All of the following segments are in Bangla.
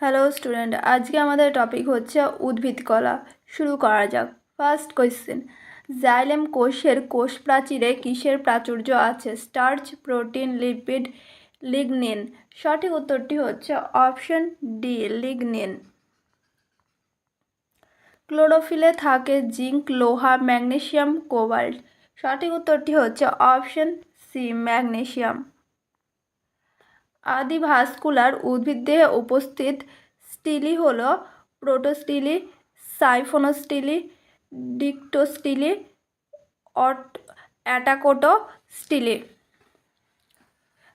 হ্যালো স্টুডেন্ট, আজকে আমাদের টপিক হচ্ছে উদ্ভিদ কলা। শুরু করা যাক। ফার্স্ট কোয়েশ্চেন, জাইলেম কোষের কোষ প্রাচীরে কিসের প্রাচুর্য আছে? Starch, protein, lipid, lignin. সঠিক উত্তরটি হচ্ছে অপশন ডি, লিগনিন। ক্লোরোফিলে থাকে জিঙ্ক, লোহা, ম্যাগনেসিয়াম, কোবাল্ট। সঠিক উত্তরটি হচ্ছে অপশন সি, ম্যাগনেসিয়াম। আদিভাস্কুলার উদ্ভিদদেহে উপস্থিত স্টিলি হল প্রোটোস্টিলি, সাইফোনোস্টিলি, ডিক্টোস্টিলি,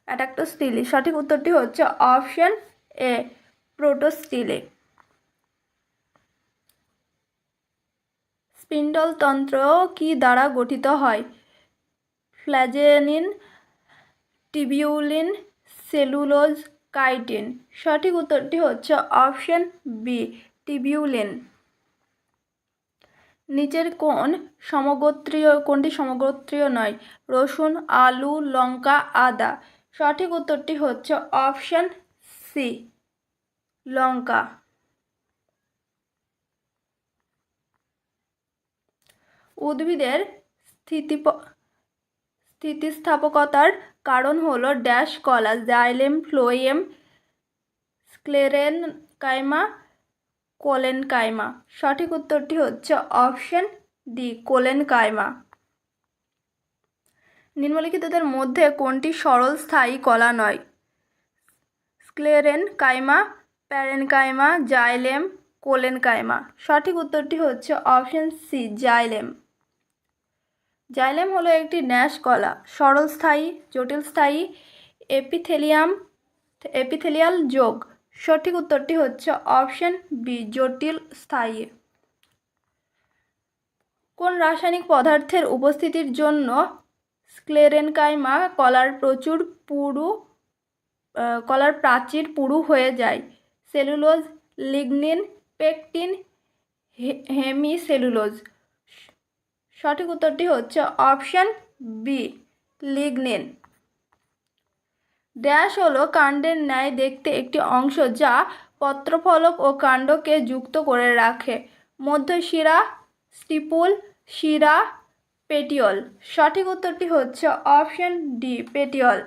অ্যাটাকোটোস্টিলি। সঠিক উত্তরটি হচ্ছে অপশন এ, প্রোটোস্টিলি। স্পিন্ডলতন্ত্র কি দ্বারা গঠিত হয়? Flagellin, tubulin, cellulose, chitin. সঠিক উত্তরটি হচ্ছে অপশন বি, টিবিউলিন। নিচের কোনটি সমগোত্রীয় নয়? রসুন, আলু, লঙ্কা, আদা। সঠিক উত্তরটি হচ্ছে অপশন সি, লঙ্কা। উদ্ভিদের স্থিতিস্থাপকতার কারণ হলো ড্যাশ কলা, জাইলেম, ফ্লোয়েম, স্ক্লেরেনকাইমা, কোলেনকাইমা। সঠিক উত্তরটি হচ্ছে অপশন ডি, কোলেনকাইমা। নিম্নলিখিতদের মধ্যে কোনটি সরল স্থায়ী কলা নয়? Sclerenchyma, parenchyma, xylem, collenchyma. সঠিক উত্তরটি হচ্ছে অপশন সি, জাইলেম। জাইলেম হলো একটি ন্যাশ কলা, সরল স্থায়ী, জটিল স্থায়ী, এপিথেলিয়াল যোগ। সঠিক উত্তরটি হচ্ছে অপশন বি, জটিল স্থায়ী। কোন রাসায়নিক পদার্থের উপস্থিতির জন্য স্ক্লেরেনকাইমা কলার প্রাচীর পুরু হয়ে যায়? Cellulose, lignin, pectin, hemicellulose. সঠিক উত্তরটি হচ্ছে অপশন বি, লিগনিন। ড্যাশ হলো কাণ্ডের ন্যায় দেখতে একটি অংশ যা পত্রফলক ও কাণ্ডকে যুক্ত করে রাখে। মধ্যশিরা, স্টিপুল, শিরা, পেটিওল। সঠিক উত্তরটি হচ্ছে অপশন ডি, পেটিওল।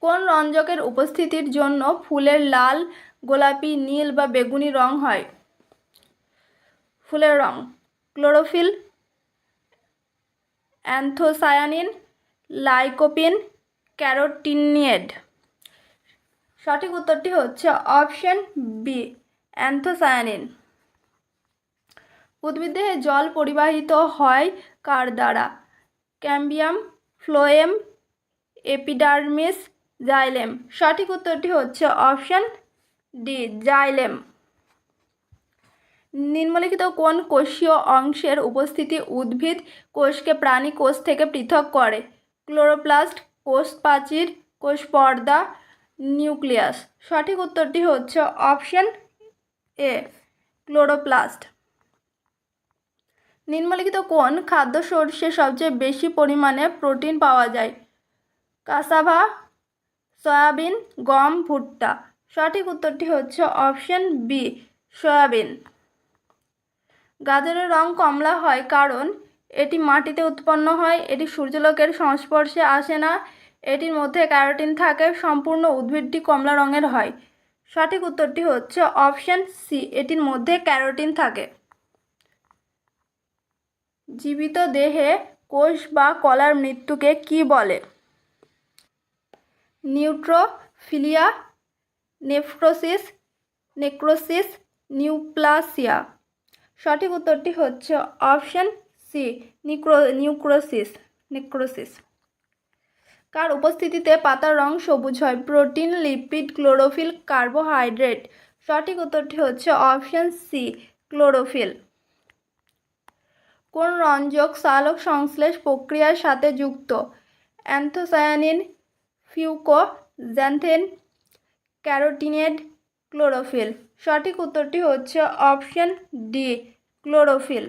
কোন রঞ্জকের উপস্থিতির জন্য ফুলের লাল, গোলাপি, নীল বা বেগুনি রং হয়? ফুলের রং ক্লোরোফিল, অ্যান্থোসায়ানিন, লাইকোপিন, ক্যারোটিনয়েড। সঠিক উত্তরটি হচ্ছে অপশন বি, অ্যান্থোসায়ানিন। উদ্ভিদদেহে জল পরিবাহিত হয় কার দ্বারা? ক্যাম্বিয়াম, ফ্লোয়েম, এপিডার্মিস, জাইলেম। সঠিক উত্তরটি হচ্ছে অপশন ডি, জাইলেম। নিম্নলিখিত কোন কোষীয় অংশের উপস্থিতি উদ্ভিদ কোষকে প্রাণী কোষ থেকে পৃথক করে? ক্লোরোপ্লাস্ট, কোষ প্রাচীর, কোষ পর্দা, নিউক্লিয়াস। সঠিক উত্তরটি হচ্ছে অপশন এ, ক্লোরোপ্লাস্ট। নিম্নলিখিত কোন খাদ্য শস্যে সবচেয়ে বেশি পরিমাণে প্রোটিন পাওয়া যায়? কাসাভা, সয়াবিন, গম, ভুট্টা। সঠিক উত্তরটি হচ্ছে অপশন বি, সয়াবিন। গাজরের রং কমলা হয় কারণ এটি মাটিতে উৎপন্ন হয়, এটি সূর্যালোকের সংস্পর্শে আসে না, এটির মধ্যে ক্যারোটিন থাকে, সম্পূর্ণ উদ্ভিদটি কমলা রঙের হয়। সঠিক উত্তরটি হচ্ছে অপশন সি, এটির মধ্যে ক্যারোটিন থাকে। জীবিত দেহে কোষ বা কলার মৃত্যুকে কি বলে? নিউট্রোফিলিয়া, নেক্রোসিস, নিউপ্লাসিয়া। সঠিক উত্তরটি হচ্ছে অপশন সি, নেক্রোসিস। কার উপস্থিতিতে পাতার রং সবুজ হয়? Protein, lipid, chlorophyll, carbohydrate. সঠিক উত্তরটি হচ্ছে অপশন সি, ক্লোরোফিল। কোন রঞ্জক সালোক সংশ্লেষ প্রক্রিয়ার সাথে যুক্ত? Anthocyanin, fucoxanthin, carotenoid, chlorophyll. সঠিক উত্তরটি হচ্ছে অপশন ডি, ক্লোরোফিল।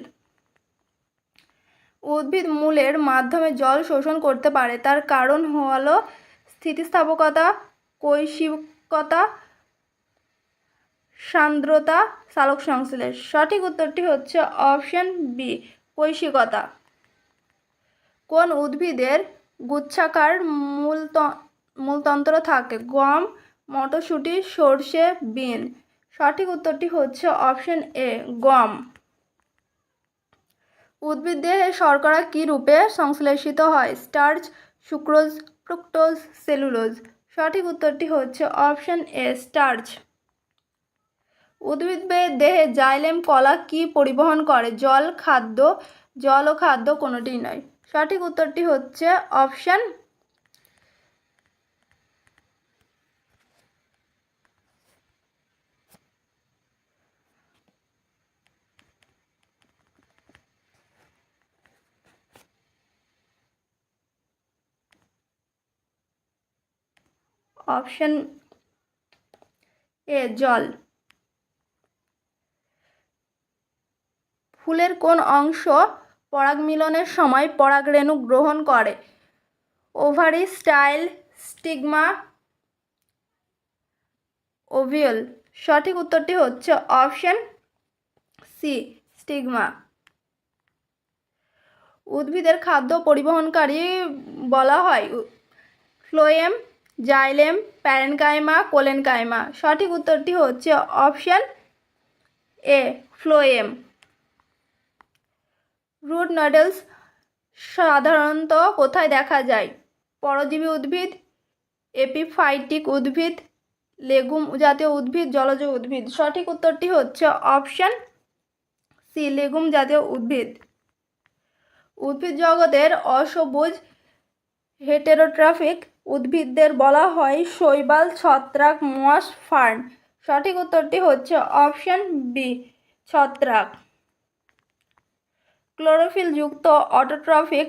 উদ্ভিদ মূলের মাধ্যমে জল শোষণ করতে পারে, তার কারণ হলো স্থিতিস্থাপকতা, কৈশিকতা, সান্দ্রতা সালোকসংশ্লেষ। সঠিক উত্তরটি হচ্ছে অপশন বি কৈশিকতা। কোন উদ্ভিদের গুচ্ছাকার মূলতন্ত্র থাকে? গম, মটরশুঁটি, সর্ষে, বিন। সঠিক উত্তরটি হচ্ছে অপশন এ গম। উদ্ভিদ দেহে শর্করা কী রূপে সংশ্লেষিত হয়? Starch, sucrose, fructose, cellulose. সঠিক উত্তরটি হচ্ছে অপশন এ স্টার্চ। উদ্ভিদের দেহে জাইলেম কলা কি পরিবহন করে? জল, খাদ্য, জল ও খাদ্য কোনোটিই নয়। সঠিক উত্তরটি হচ্ছে অপশন অপশন এ জল। ফুলের কোন অংশ পরাগমিলনের সময় পরাগরেণু গ্রহণ করে? Ovary, style, stigma, ovule. সঠিক উত্তরটি হচ্ছে অপশন সি স্টিগমা। উদ্ভিদের খাদ্য পরিবহনকারী বলা হয় ফ্লোয়েম, জাইলেম, প্যারেনকাইমা, কোলেনকাইমা। সঠিক উত্তরটি হচ্ছে অপশন এ ফ্লোয়েম। রুট নডেলস সাধারণত কোথায় দেখা যায়? পরজীবী উদ্ভিদ, এপিফাইটিক উদ্ভিদ, লেগুম জাতীয় উদ্ভিদ, জলজ উদ্ভিদ। সঠিক উত্তরটি হচ্ছে অপশন সি লেগুম জাতীয় উদ্ভিদ। উদ্ভিদ জগতের অসবুজ হেটেরোট্রফিক উদ্ভিদদের বলা হয় শৈবাল, ছত্রাক, মস, ফার্ন। সঠিক উত্তরটি হচ্ছে অপশন বি ছত্রাক। ক্লোরোফিল যুক্ত অটোট্রফিক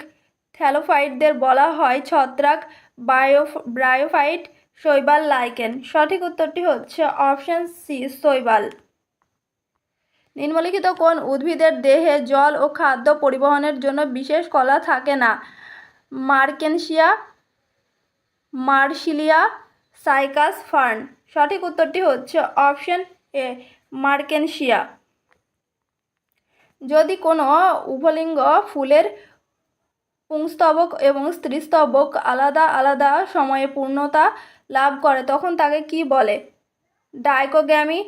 থ্যালোফাইটদের বলা হয় ছত্রাক, ব্রায়োফাইট, শৈবাল, লাইকেন। সঠিক উত্তরটি হচ্ছে অপশন সি শৈবাল। নিম্নলিখিত কোন উদ্ভিদের দেহে জল ও খাদ্য পরিবহনের জন্য বিশেষ কলা থাকে না? মার্কেনসিয়া, মার্সিলিয়া, সাইকাস, ফার্ন। সঠিক উত্তরটি হচ্ছে অপশন এ মার্কেনসিয়া। যদি কোনো উভলিঙ্গ ফুলের পুংস্তবক এবং স্ত্রীস্তবক আলাদা আলাদা সময়ে পূর্ণতা লাভ করে তখন তাকে কি বলে? ডাইকোগ্যামি,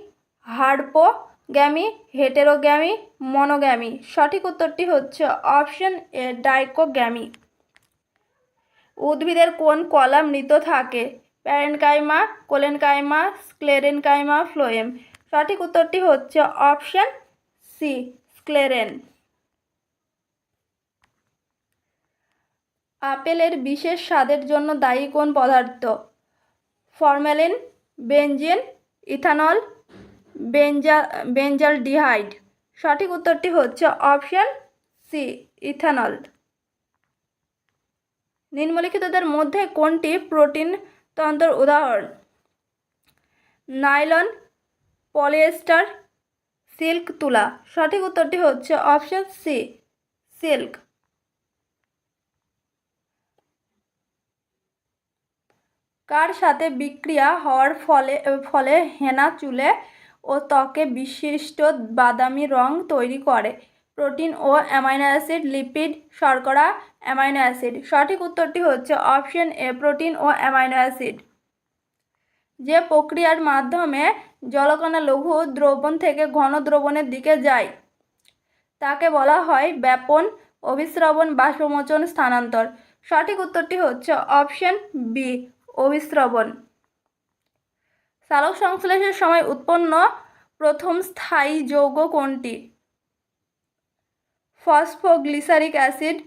হার্ডপোগ্যামি, হেটেরোগ্যামি, মনোগ্যামি। সঠিক উত্তরটি হচ্ছে অপশন এ ডাইকোগ্যামি। উদ্ভিদের কোন কলা মৃত থাকে? Parenchyma, collenchyma, sclerenchyma, phloem. সঠিক উত্তরটি হচ্ছে অপশন সি স্ক্লেরেন। আপেলের বিশেষ স্বাদের জন্য দায়ী কোন পদার্থ? Formalin, benzene, ethanol, benzaldehyde. সঠিক উত্তরটি হচ্ছে অপশন সি ইথানল। নিম্নলিখিতদের মধ্যে কোনটি প্রোটিন তন্ত্রের উদাহরণ? নাইলন, পলিয়েস্টার, সিল্ক, তুলা। সঠিক উত্তরটি হচ্ছে অপশন সি সিল্ক। কার সাথে বিক্রিয়া হওয়ার ফলে হেনা চুলে ও ত্বকে বিশিষ্ট বাদামি রং তৈরি করে? প্রোটিন ও অ্যামাইনো অ্যাসিড, লিপিড, শর্করা, অ্যামাইনো অ্যাসিড। সঠিক উত্তরটি হচ্ছে অপশন এ প্রোটিন ও অ্যামাইনো অ্যাসিড। যে প্রক্রিয়ার মাধ্যমে জলকণা লঘু দ্রবণ থেকে ঘন দ্রবণের দিকে যায় তাকে বলা হয় ব্যাপন, অভিস্রবণ, বাষ্পমোচন, স্থানান্তর। সঠিক উত্তরটি হচ্ছে অপশন বি অভিস্রবণ। সালোক সংশ্লেষের সময় উৎপন্ন প্রথম স্থায়ী যৌগ কোনটি? Phosphoglyceric acid,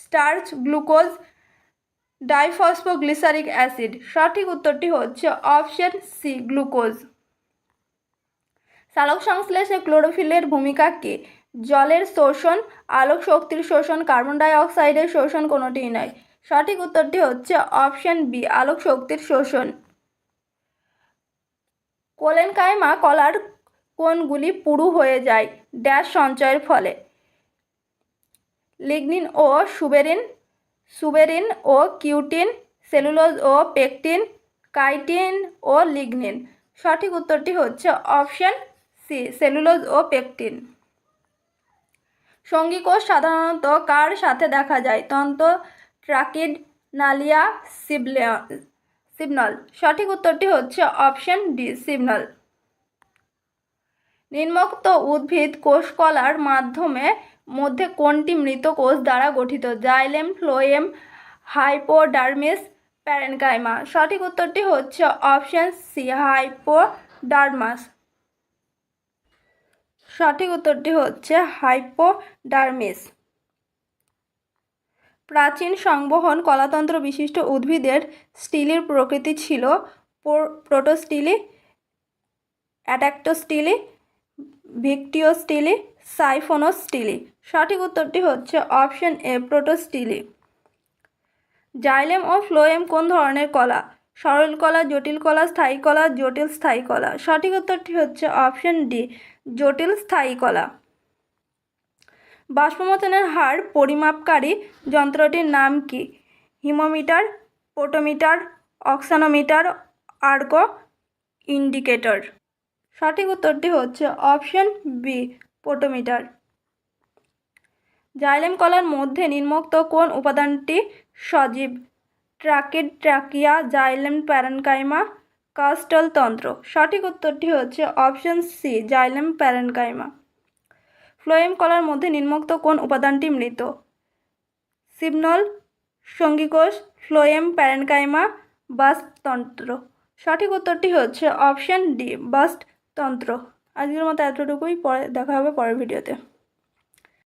starch, glucose, diphosphoglyceric acid. সঠিক উত্তরটি হচ্ছে অপশন সি গ্লুকোজ। সালোক সংশ্লেষে ক্লোরোফিলের ভূমিকা কী? জলের শোষণ, আলোক শক্তির শোষণ, কার্বন ডাই অক্সাইডের শোষণ কোনোটিই নয়। সঠিক উত্তরটি হচ্ছে অপশন বি আলোক শক্তির শোষণ। কোলেনকাইমা কলার কোনগুলি পুরু হয়ে যায় ড্যাশ সঞ্চয়ের ফলে? লিগনিন ও সুবেরিন ও কিউটিন, সেলুলোজ ও পেকটিন, কাইটিন ও লিগনিন। সঠিক উত্তরটি হচ্ছে অপশন সি, সেলুলোজ ও পেকটিন। সঙ্গী কোষ সাধারণত কার সাথে দেখা যায়? তন্তু, ট্রাকিড, নালিয়া, সিবনল। সঠিক উত্তরটি হচ্ছে অপশন ডি, সিবনল। নিম্নোক্ত উদ্ভিদ কোষকলার মধ্যে কোনটি মৃত কোষ দ্বারা গঠিত? Xylem, phloem, hypodermis, parenchyma. সঠিক উত্তরটি হচ্ছে অপশন সি, হাইপোডার্মাস। সঠিক উত্তরটি হচ্ছে হাইপোডার্মিস। প্রাচীন সংবহন কলাতন্ত্র বিশিষ্ট উদ্ভিদের স্টিলির প্রকৃতি ছিল প্রোটোস্টিলি, অ্যাডাক্টোস্টিলি, ভিক্টিওস্টিলি, সাইফোনোস্টিলি। সঠিক উত্তরটি হচ্ছে অপশন এ, প্রোটোস্টিলি। জাইলেম ও ফ্লোয়েম কোন ধরনের কলা? সরল কলা, জটিল কলা, স্থায়ী কলা, জটিল স্থায়ী কলা। সঠিক উত্তরটি হচ্ছে অপশন ডি, জটিল স্থায়ী কলা। বাষ্পমোচনের হার পরিমাপকারী যন্ত্রটির নাম কি? হিমোমিটার, পোটোমিটার, অক্সানোমিটার, আর্গো ইন্ডিকেটর। সঠিক উত্তরটি হচ্ছে অপশন বি, পোটোমিটার। জাইলেম কলার মধ্যে নিম্নোক্ত কোন উপাদানটি সজীব? ট্রাকিড, ট্রাকিয়া, জাইলেম, প্যারেনকাইমা, কাস্টল তন্ত্র। সঠিক উত্তরটি হচ্ছে option C, xylem, parenchyma. Phloem কলার মধ্যে নিম্নোক্ত কোন উপাদানটি মৃত? সিবনল, সঙ্গীকোষ, ফ্লোয়েম, প্যারেনকাইমা, বাস্টতন্ত্র। সঠিক উত্তরটি হচ্ছে অপশন ডি, বাস্টতন্ত্র। আজকের মতো এতটুকুই, পরে দেখা হবে পরের ভিডিওতে।